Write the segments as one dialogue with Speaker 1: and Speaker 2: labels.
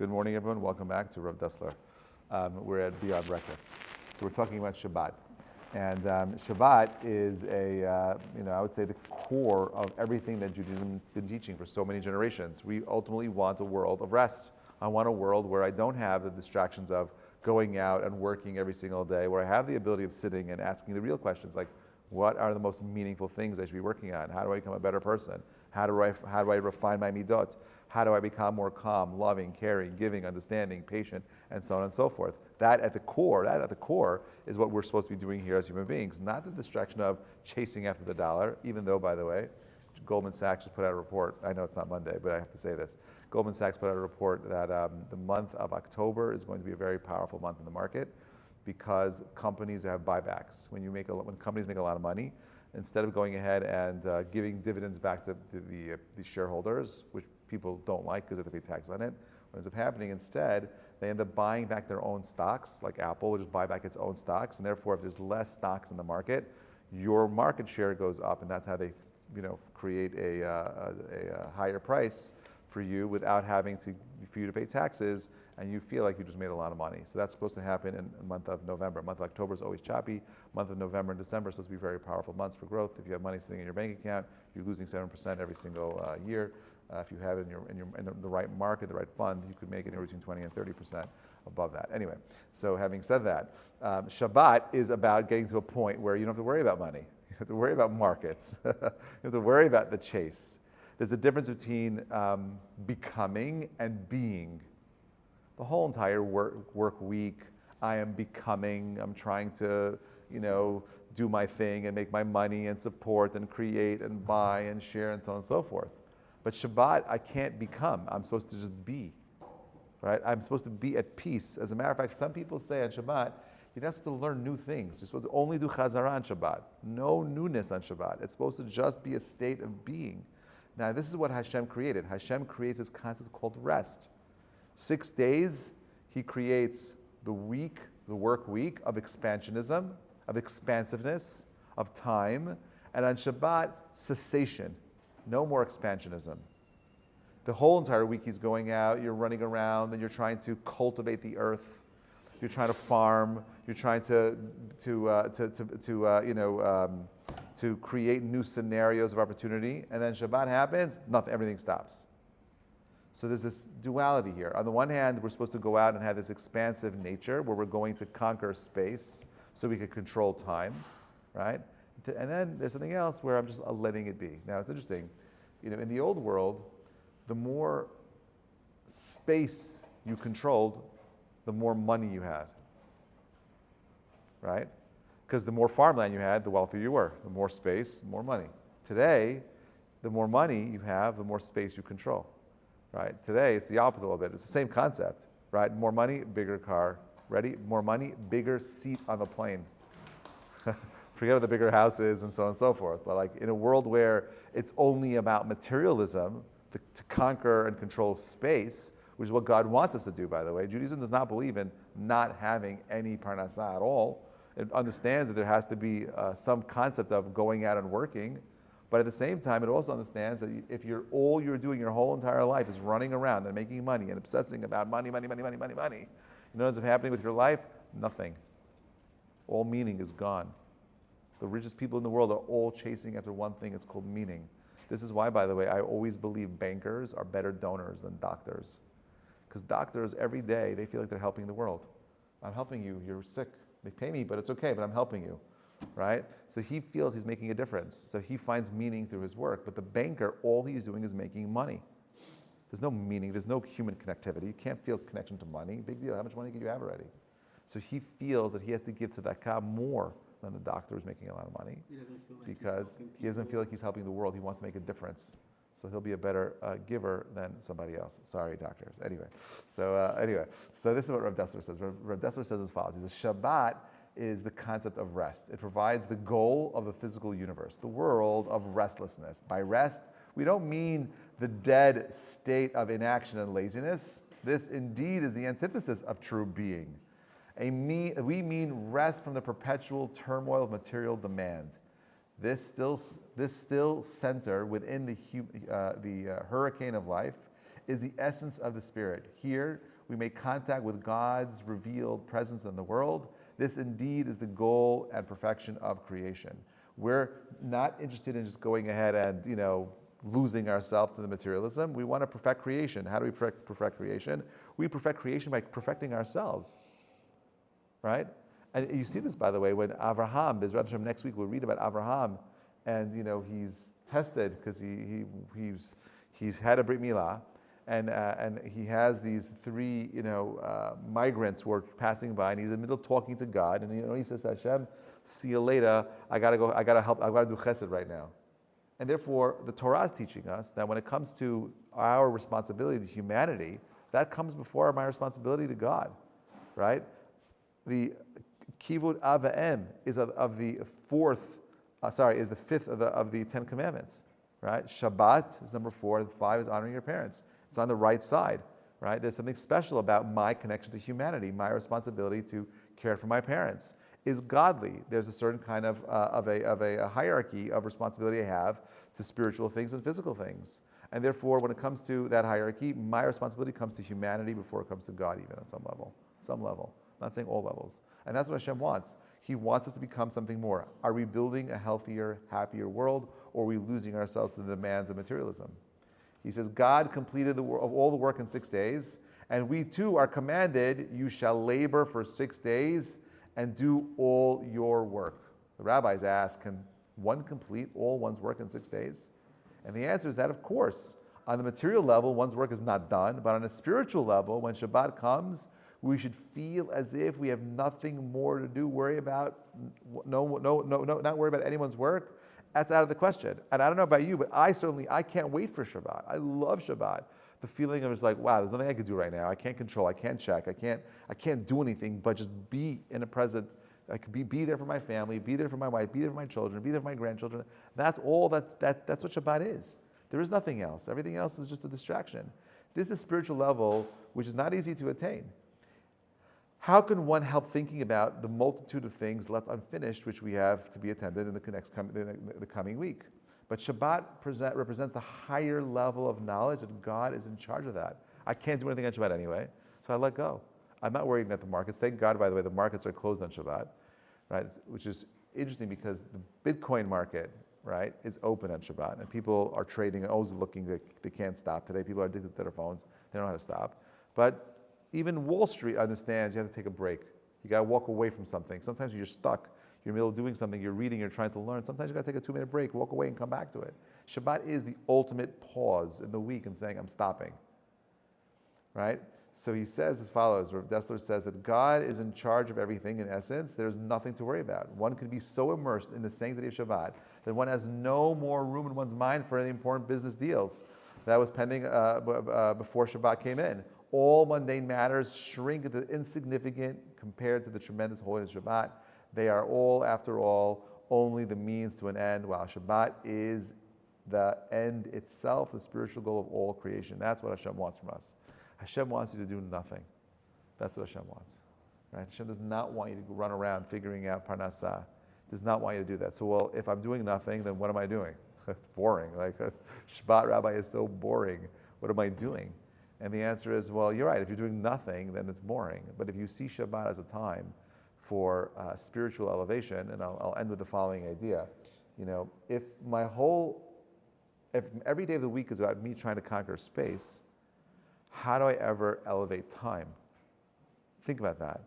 Speaker 1: Good morning, everyone. Welcome back to Rav Dessler. We're at Beyond Breakfast. So we're talking about Shabbat. And Shabbat is I would say the core of everything that Judaism has been teaching for so many generations. We ultimately want a world of rest. I want a world where I don't have the distractions of going out and working every single day, where I have the ability of sitting and asking the real questions like, what are the most meaningful things I should be working on? How do I become a better person? How do I refine my midot? How do I become more calm, loving, caring, giving, understanding, patient, and so on and so forth? That at the core is what we're supposed to be doing here as human beings, not the distraction of chasing after the dollar, even though, by the way, Goldman Sachs just put out a report. I know it's not Monday, but I have to say this. Goldman Sachs put out a report that the month of October is going to be a very powerful month in the market because companies have buybacks. When companies make a lot of money, instead of going ahead and giving dividends back to the shareholders, which people don't like because they have to pay tax on it, what ends up happening instead, they end up buying back their own stocks, like Apple will just buy back its own stocks, and therefore if there's less stocks in the market, your market share goes up, and that's how they create a higher price for you without having for you to pay taxes, and you feel like you just made a lot of money. So that's supposed to happen in the month of November. Month of October is always choppy. Month of November and December are supposed to be very powerful months for growth. If you have money sitting in your bank account, you're losing 7% every single year. If you have it in the right market, the right fund, you could make it anywhere between 20 and 30% above that. Anyway, so having said that, Shabbat is about getting to a point where you don't have to worry about money. You have to worry about markets. You have to worry about the chase. There's a difference between becoming and being. The whole entire work week, I am becoming, I'm trying to, do my thing and make my money and support and create and buy and share and so on and so forth. But Shabbat, I can't become. I'm supposed to just be, right? I'm supposed to be at peace. As a matter of fact, some people say on Shabbat, you're not supposed to learn new things. You're supposed to only do chazara on Shabbat. No newness on Shabbat. It's supposed to just be a state of being. Now, this is what Hashem created. Hashem creates this concept called rest. 6 days, He creates the work week of expansionism, of expansiveness, of time, and on Shabbat, cessation. No more expansionism. The whole entire week He's going out, you're running around, and you're trying to cultivate the earth. You're trying to farm. You're trying to create new scenarios of opportunity. And then Shabbat happens, nothing. Everything stops. So there's this duality here. On the one hand, we're supposed to go out and have this expansive nature where we're going to conquer space so we can control time, right? And then there's something else where I'm just letting it be. Now it's interesting. In the old world, the more space you controlled, the more money you had, right? Because the more farmland you had, the wealthier you were. The more space, more money. Today, the more money you have, the more space you control, right? Today, it's the opposite a little bit. It's the same concept, right? More money, bigger car. Ready? More money, bigger seat on the plane. Forget about the bigger houses and so on and so forth. But like in a world where it's only about materialism, to conquer and control space, which is what God wants us to do, by the way. Judaism does not believe in not having any parnassah at all. It understands that there has to be some concept of going out and working, but at the same time, it also understands that if all you're doing your whole entire life is running around and making money and obsessing about money, you know what's happening with your life? Nothing. All meaning is gone. The richest people in the world are all chasing after one thing. It's called meaning. This is why, by the way, I always believe bankers are better donors than doctors. Because doctors, every day, they feel like they're helping the world. I'm helping you. You're sick. They pay me, but it's okay, but I'm helping you, right? So he feels he's making a difference. So he finds meaning through his work. But the banker, all he's doing is making money. There's no meaning. There's no human connectivity. You can't feel connection to money. Big deal. How much money can you have already? So he feels that he has to give tzedakah more than the doctor who's making a lot of money. Because he doesn't feel like he's helping the world. He wants to make a difference. So he'll be a better giver than somebody else. Sorry, doctors. Anyway, so this is what Rav Dessler says. Rav Dessler says as follows. He says, Shabbat is the concept of rest. It provides the goal of the physical universe, the world of restlessness. By rest, we don't mean the dead state of inaction and laziness. This indeed is the antithesis of true being. We mean rest from the perpetual turmoil of material demand. This still center within the hurricane of life is the essence of the Spirit. Here, we make contact with God's revealed presence in the world. This indeed is the goal and perfection of creation. We're not interested in just going ahead and, losing ourselves to the materialism. We want to perfect creation. How do we perfect creation? We perfect creation by perfecting ourselves, right? And you see this, by the way, when Avraham, Bezrat Hashem, next week we'll read about Avraham, and he's tested because he's had a Brit Milah, and he has these three migrants who are passing by, and he's in the middle of talking to God, and he says to Hashem, "See you later. I gotta go. I gotta help. I gotta do chesed right now." And therefore, the Torah is teaching us that when it comes to our responsibility to humanity, that comes before my responsibility to God, right? The kivud av v'em is of the is the fifth of the Ten Commandments, right? Shabbat is number 4, and 5 is honoring your parents. It's on the right side, right? There's something special about my connection to humanity, my responsibility to care for my parents is godly. There's a certain kind of a hierarchy of responsibility I have to spiritual things and physical things. And therefore, when it comes to that hierarchy, my responsibility comes to humanity before it comes to God, even at some level. Some level. I'm not saying all levels. And that's what Hashem wants. He wants us to become something more. Are we building a healthier, happier world, or are we losing ourselves to the demands of materialism? He says, God completed all the work in 6 days, and we too are commanded, you shall labor for 6 days and do all your work. The rabbis ask, can one complete all one's work in 6 days? And the answer is that, of course, on the material level, one's work is not done, but on a spiritual level, when Shabbat comes, we should feel as if we have nothing more to do, not worry about anyone's work. That's out of the question. And I don't know about you, but I can't wait for Shabbat. I love Shabbat. The feeling of it's like, wow, there's nothing I can do right now. I can't control, I can't check, I can't do anything but just be in the present. I could be there for my family, be there for my wife, be there for my children, be there for my grandchildren. That's all that's what Shabbat is. There is nothing else. Everything else is just a distraction. This is the spiritual level which is not easy to attain. How can one help thinking about the multitude of things left unfinished which we have to be attended in the coming week? But Shabbat represents the higher level of knowledge that God is in charge of that. I can't do anything on Shabbat anyway, so I let go. I'm not worried about the markets. Thank God, by the way, the markets are closed on Shabbat, right? Which is interesting because the Bitcoin market, right, is open on Shabbat, and people are trading and always looking. They can't stop today. People are addicted to their phones. They don't know how to stop. But even Wall Street understands you have to take a break. You got to walk away from something. Sometimes you're stuck. You're in the middle of doing something, you're reading, you're trying to learn. Sometimes you got to take a 2-minute break, walk away and come back to it. Shabbat is the ultimate pause in the week and saying, I'm stopping. Right? So he says as follows, Rav Dessler says that God is in charge of everything in essence. There's nothing to worry about. One can be so immersed in the sanctity of Shabbat that one has no more room in one's mind for any important business deals that was pending before Shabbat came in. All mundane matters shrink into insignificant compared to the tremendous holiness of Shabbat. They are all, after all, only the means to an end, while Shabbat is the end itself, the spiritual goal of all creation. That's what Hashem wants from us. Hashem wants you to do nothing. That's what Hashem wants. Right? Hashem does not want you to run around figuring out parnasah. Does not want you to do that. So, well, if I'm doing nothing, then what am I doing? It's boring. Like Shabbat rabbi is so boring. What am I doing? And the answer is, well, you're right. If you're doing nothing, then it's boring. But if you see Shabbat as a time for spiritual elevation, and I'll end with the following idea. If every day of the week is about me trying to conquer space, how do I ever elevate time? Think about that,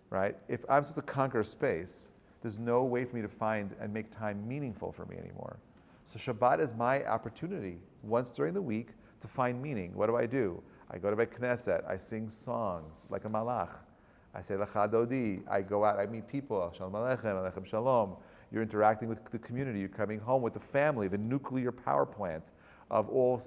Speaker 1: right? If I'm supposed to conquer space, there's no way for me to find and make time meaningful for me anymore. So Shabbat is my opportunity once during the week to find meaning. What do? I go to Beit Knesset, I sing songs like a malach. I say Lecha Dodi. I go out, I meet people. Shalom Aleichem, Aleichem Shalom. You're interacting with the community. You're coming home with the family. The nuclear power plant of all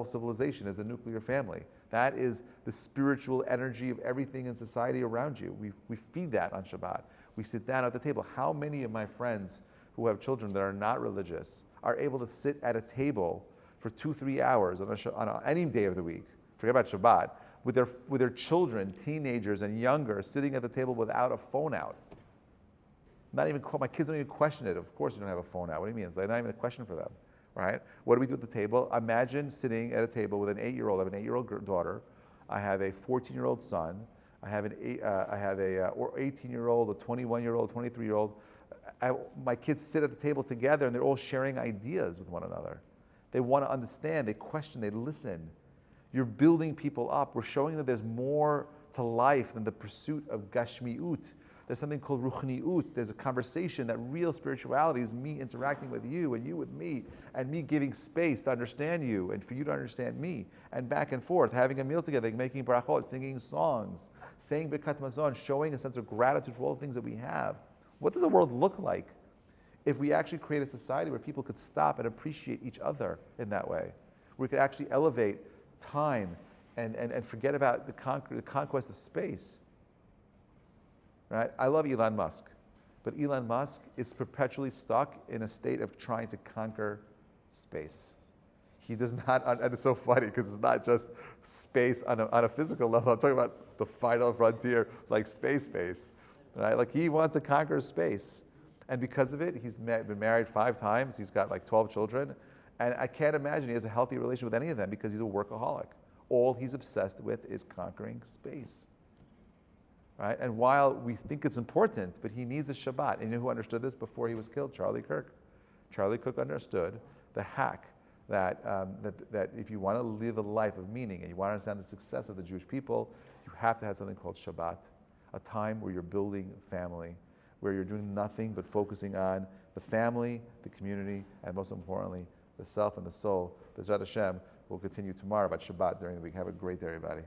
Speaker 1: civilization is the nuclear family. That is the spiritual energy of everything in society around you. We feed that on Shabbat. We sit down at the table. How many of my friends who have children that are not religious are able to sit at a table for 2-3 hours on any day of the week? Forget about Shabbat. With their children, teenagers and younger, sitting at the table without a phone out. My kids don't even question it. Of course you don't have a phone out. What do you mean? It's like not even a question for them, right? What do we do at the table? Imagine sitting at a table with an 8-year-old. I have an 8-year-old daughter. I have a 14-year-old son. I have a 18-year-old, a 21-year-old, 23-year-old. My kids sit at the table together and they're all sharing ideas with one another. They want to understand, they question, they listen. You're building people up. We're showing that there's more to life than the pursuit of gashmiut. There's something called ruchniut. There's a conversation that real spirituality is me interacting with you and you with me, and me giving space to understand you and for you to understand me, and back and forth, having a meal together, making brachot, singing songs, saying birkat mazon, showing a sense of gratitude for all the things that we have. What does the world look like if we actually create a society where people could stop and appreciate each other in that way? We could actually elevate time and forget about the conquest of space. Right? I love Elon Musk, but Elon Musk is perpetually stuck in a state of trying to conquer space. He does not, and it's so funny because it's not just space on a physical level. I'm talking about the final frontier, like space, right? Like he wants to conquer space. And because of it, he's been married 5 times. He's got like 12 children. And I can't imagine he has a healthy relationship with any of them because he's a workaholic. All he's obsessed with is conquering space. Right? And while we think it's important, but he needs a Shabbat. And you know who understood this before he was killed? Charlie Kirk. Charlie Kirk understood the hack that if you want to live a life of meaning and you want to understand the success of the Jewish people, you have to have something called Shabbat, a time where you're building family, where you're doing nothing but focusing on the family, the community, and most importantly, the self and the soul. B'ezrat Hashem will continue tomorrow about Shabbat during the week. Have a great day, everybody.